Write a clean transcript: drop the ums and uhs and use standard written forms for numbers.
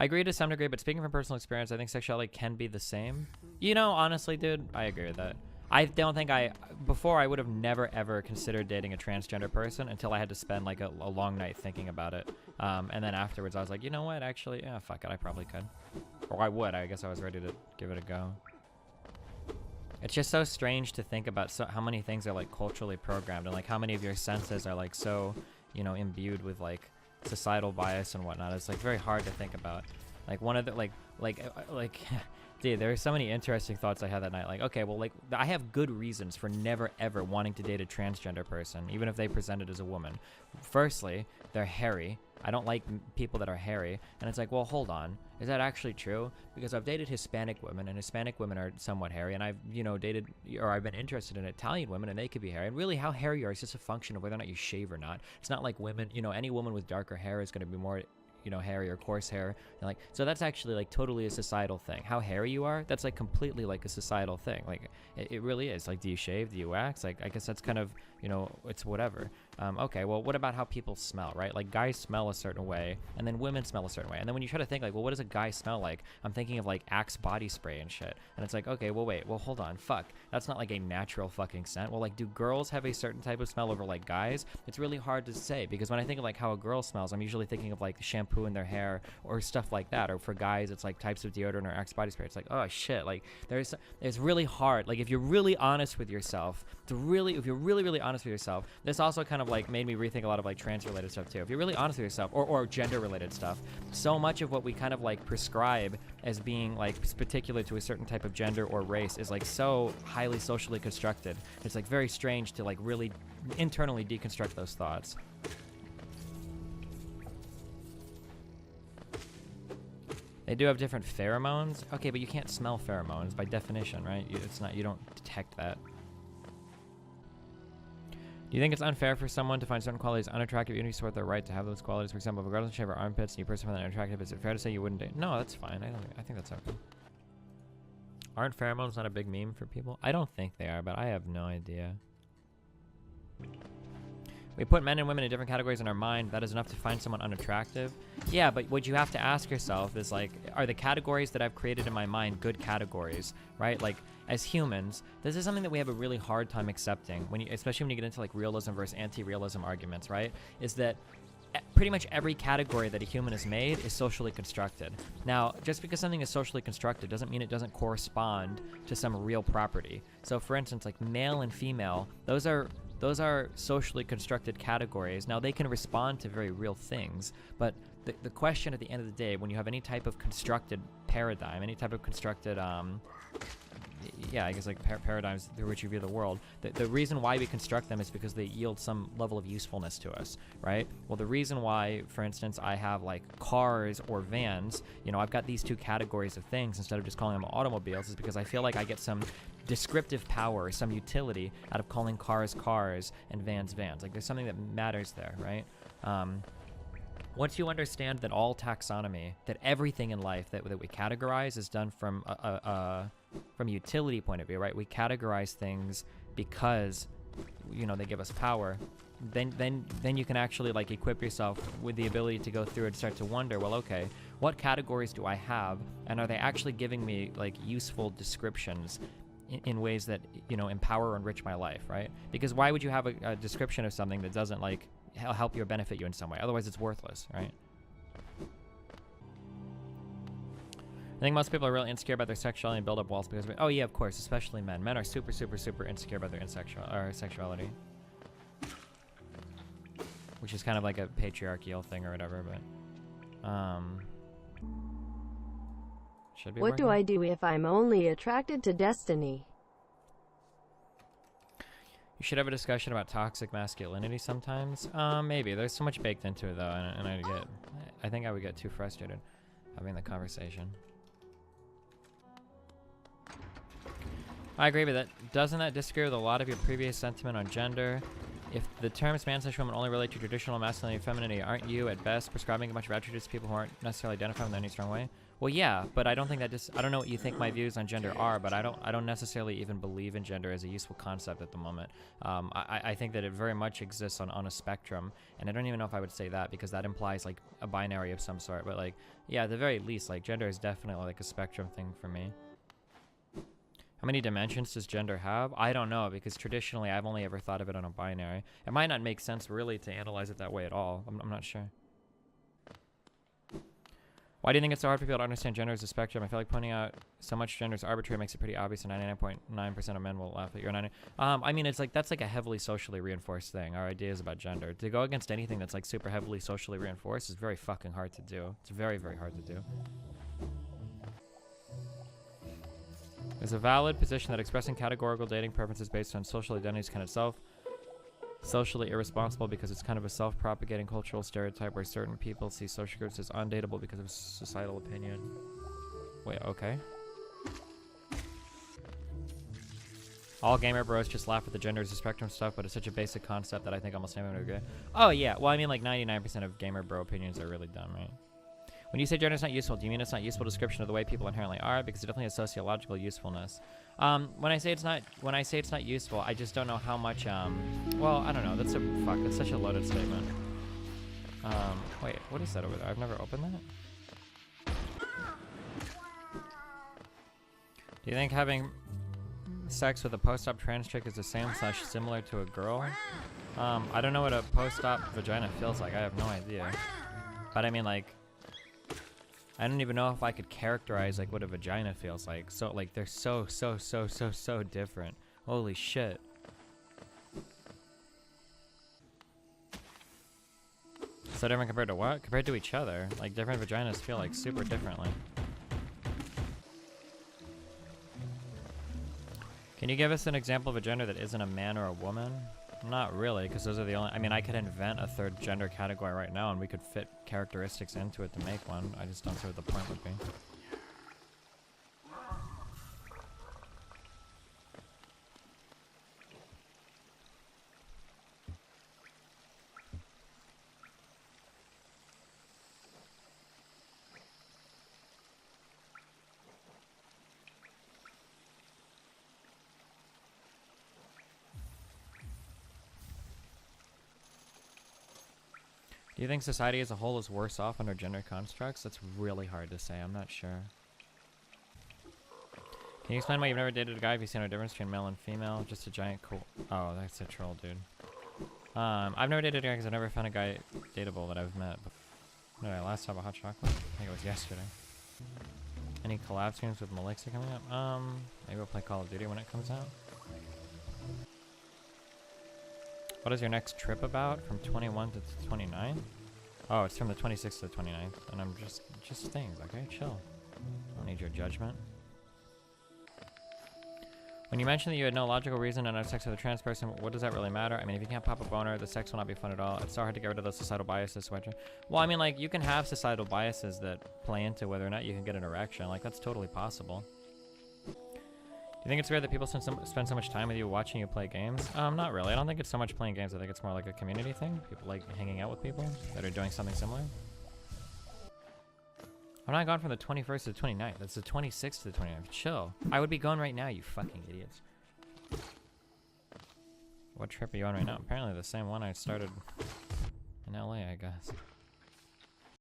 I agree to some degree, but speaking from personal experience, I think sexuality can be the same. You know, honestly, dude, I agree with that. I don't think before I would have never ever considered dating a transgender person until I had to spend like a long night thinking about it. And then afterwards I was like, you know what, actually, yeah, fuck it, I probably could. Or I would, I guess I was ready to give it a go. It's just so strange to think about how many things are like culturally programmed and like how many of your senses are like so, you know, imbued with like societal bias and whatnot. It's like very hard to think about. Like one of the like dude, there are so many interesting thoughts I had that night. Like, okay, well, like, I have good reasons for never, ever wanting to date a transgender person, even if they presented as a woman. Firstly, they're hairy. I don't like people that are hairy. And it's like, well, hold on. Is that actually true? Because I've dated Hispanic women, and Hispanic women are somewhat hairy. And I've, you know, I've been interested in Italian women, and they could be hairy. And really, how hairy you are is just a function of whether or not you shave or not. It's not like women, you know, any woman with darker hair is going to be more, you know, hairy or coarse hair. And like, so that's actually like totally a societal thing. How hairy you are, that's like completely like a societal thing. Like it really is. Like, do you shave? Do you wax? Like, I guess that's kind of, you know, it's whatever. Okay, well, what about how people smell, right? Like, guys smell a certain way, and then women smell a certain way. And then when you try to think, like, well, what does a guy smell like? I'm thinking of, like, Axe body spray and shit. And it's like, okay, well, wait, well, hold on, fuck. That's not, like, a natural fucking scent. Well, like, do girls have a certain type of smell over, like, guys? It's really hard to say, because when I think of, like, how a girl smells, I'm usually thinking of, like, shampoo in their hair or stuff like that. Or for guys, it's, like, types of deodorant or Axe body spray. It's like, oh, shit. Like, it's really hard. Like, if you're really honest with yourself, if you're really, really honest with yourself, this also kind of, like, made me rethink a lot of like trans related stuff too. If you're really honest with yourself, or gender related stuff, so much of what we kind of like prescribe as being like particular to a certain type of gender or race is like so highly socially constructed. It's like very strange to like really internally deconstruct those thoughts. They do have different pheromones. Okay, but you can't smell pheromones by definition, right? You don't detect that. Do you think it's unfair for someone to find certain qualities unattractive even if you support their right to have those qualities? For example, if a girl doesn't shave her armpits and you personally find that unattractive, is it fair to say you wouldn't date? No, that's fine. I think that's okay. Aren't pheromones not a big meme for people? I don't think they are, but I have no idea. We put men and women in different categories in our mind. That is enough to find someone unattractive. Yeah, but what you have to ask yourself is like, are the categories that I've created in my mind good categories, right? Like, as humans, this is something that we have a really hard time accepting, especially when you get into like realism versus anti-realism arguments, right? Is that pretty much every category that a human has made is socially constructed. Now, just because something is socially constructed doesn't mean it doesn't correspond to some real property. So for instance, like male and female, those are socially constructed categories. Now, they can respond to very real things, but the question at the end of the day, when you have any type of constructed paradigm, any type of constructed, yeah, I guess like paradigms through which you view the world, the reason why we construct them is because they yield some level of usefulness to us, right? Well, the reason why, for instance, I have like cars or vans, you know, I've got these two categories of things instead of just calling them automobiles, is because I feel like I get some descriptive power, some utility out of calling cars cars and vans vans. Like, there's something that matters there, right? Once you understand that all taxonomy, that everything in life that we categorize is done from a utility point of view, right? We categorize things because, you know, they give us power. Then you can actually like equip yourself with the ability to go through and start to wonder, well, okay, what categories do I have, and are they actually giving me like useful descriptions in ways that, you know, empower or enrich my life, right? Because why would you have a description of something that doesn't like help you or benefit you in some way? Otherwise it's worthless, right? I think most people are really insecure about their sexuality and build up walls because oh yeah, of course, especially men. Men are super insecure about their sexuality, which is kind of like a patriarchal thing or whatever, but should be What working. do I do if I'm only attracted to Destiny? You should have a discussion about toxic masculinity sometimes. Maybe. There's so much baked into it though, and I think I would get too frustrated having the conversation. I agree with that. Doesn't that disagree with a lot of your previous sentiment on gender? If the terms man slash woman only relate to traditional masculinity and femininity, aren't you at best prescribing a bunch of attributes to people who aren't necessarily identifying in any strong way? Well, yeah, but I don't think that I don't know what you think my views on gender are, but I don't necessarily even believe in gender as a useful concept at the moment. I think that it very much exists on a spectrum, and I don't even know if I would say that because that implies like a binary of some sort. But like, yeah, at the very least, like gender is definitely like a spectrum thing for me. How many dimensions does gender have? I don't know, because traditionally I've only ever thought of it on a binary. It might not make sense really to analyze it that way at all. I'm not sure. Why do you think it's so hard for people to understand gender as a spectrum? I feel like pointing out so much gender is arbitrary makes it pretty obvious, and 99.9% of men will laugh at your 90. I mean, it's like that's like a heavily socially reinforced thing. Our ideas about gender. To go against anything that's like super heavily socially reinforced is very fucking hard to do. It's very, very hard to do. There's a valid position that expressing categorical dating preferences based on social identities can itself socially irresponsible because it's kind of a self-propagating cultural stereotype where certain people see social groups as undateable because of societal opinion. Wait, okay. All gamer bros just laugh at the gender as a spectrum stuff, but it's such a basic concept that I think almost anyone would agree. Oh yeah, well I mean like 99% of gamer bro opinions are really dumb, right? When you say gender is not useful, do you mean it's not a useful description of the way people inherently are? Because it definitely has sociological usefulness. When I say it's not useful, I just don't know how much. Well, I don't know. That's such a loaded statement. Wait, what is that over there? I've never opened that. Do you think having sex with a post-op trans chick is the same / similar to a girl? I don't know what a post-op vagina feels like. I have no idea. But I mean, like. I don't even know if I could characterize like what a vagina feels like. So like they're so different. Holy shit. So different compared to what? Compared to each other. Like different vaginas feel like super differently. Can you give us an example of a gender that isn't a man or a woman? Not really, because those are the only. I mean, I could invent a third gender category right now, and we could fit characteristics into it to make one. I just don't see what the point would be. Do you think society as a whole is worse off under gender constructs? That's really hard to say. I'm not sure. Can you explain why you've never dated a guy if you see no difference between male and female? Just a giant cool. Oh, that's a troll, dude. I've never dated a guy because I've never found a guy dateable that I've met. When did I last have a hot chocolate? I think it was yesterday. Any collab streams with Melixir coming up? Maybe we'll play Call of Duty when it comes out. What is your next trip about? From 21 to 29? Oh, it's from the 26th to the 29th. And I'm just things, okay? Chill. Don't need your judgment. When you mentioned that you had no logical reason to have sex with a trans person, what does that really matter? I mean, if you can't pop a boner, the sex will not be fun at all. It's so hard to get rid of those societal biases. Well, I mean, like, you can have societal biases that play into whether or not you can get an erection. Like, that's totally possible. Do you think it's weird that people spend so much time with you watching you play games? Not really. I don't think it's so much playing games. I think it's more like a community thing. People like hanging out with people that are doing something similar. I'm not gone from the 21st to the 29th. That's the 26th to the 29th. Chill. I would be gone right now, you fucking idiots. What trip are you on right now? Apparently the same one I started in LA, I guess.